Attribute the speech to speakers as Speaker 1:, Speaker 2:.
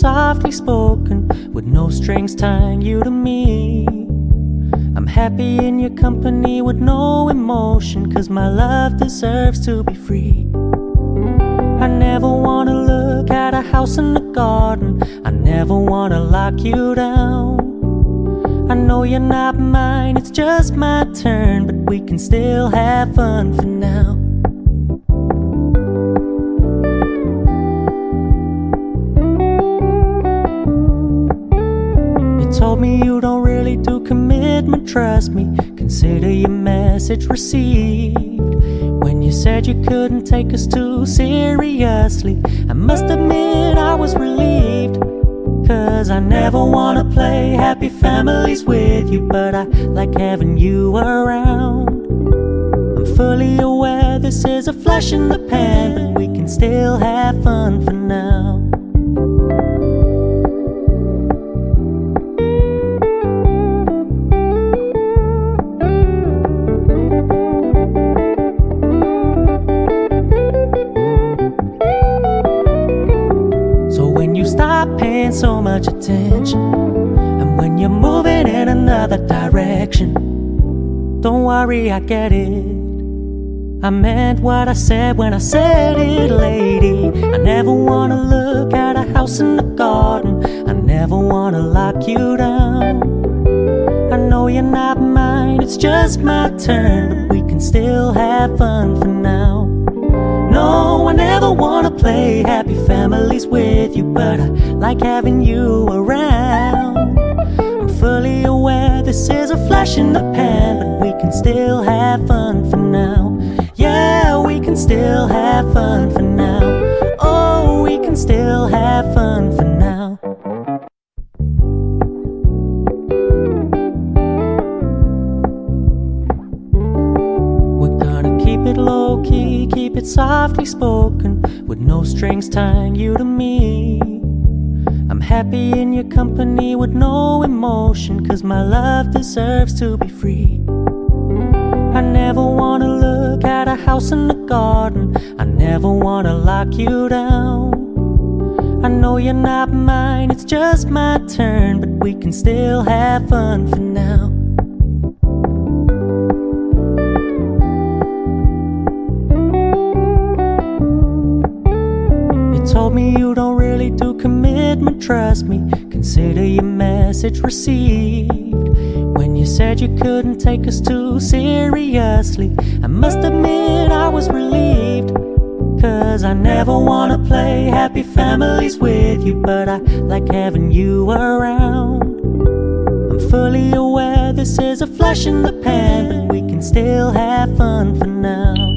Speaker 1: softly spoken, with no strings tying you to me. I'm happy in your company with no emotion, 'cause my love deserves to be free. I never wanna look at a house in the garden, I never wanna lock you down. I know you're not mine, it's just my turn, but we can still have fun for now. You told me you don't really do commitment, trust me, consider your message received. When you said you couldn't take us too seriously, I must admit I was relieved. 'Cause I never wanna play happy families with you, but I like having you around. I'm fully aware this is a flash in the pan, but we can still have fun for now. Stop paying so much attention, and when you're moving in another direction, don't worry, I get it. I meant what I said when I said it, lady. I never wanna look at a house in the garden, I never wanna lock you down. I know you're not mine, it's just my turn, but we can still have fun for now. No, I never wanna play happy families with you, but I like having you around. I'm fully aware this is a flash in the pan, but we can still have fun for now. Yeah, we can still have fun for now. Oh, we can still have fun for now. Keep it low-key, keep it softly spoken, with no strings tying you to me. I'm happy in your company with no emotion, 'cause my love deserves to be free. I never wanna look at a house in the garden, I never wanna lock you down. I know you're not mine, it's just my turn, but we can still have fun for now. Told me you don't really do commitment, trust me, consider your message received. When you said you couldn't take us too seriously, I must admit I was relieved. 'Cause I never wanna play happy families with you, but I like having you around. I'm fully aware this is a flash in the pan, but we can still have fun for now.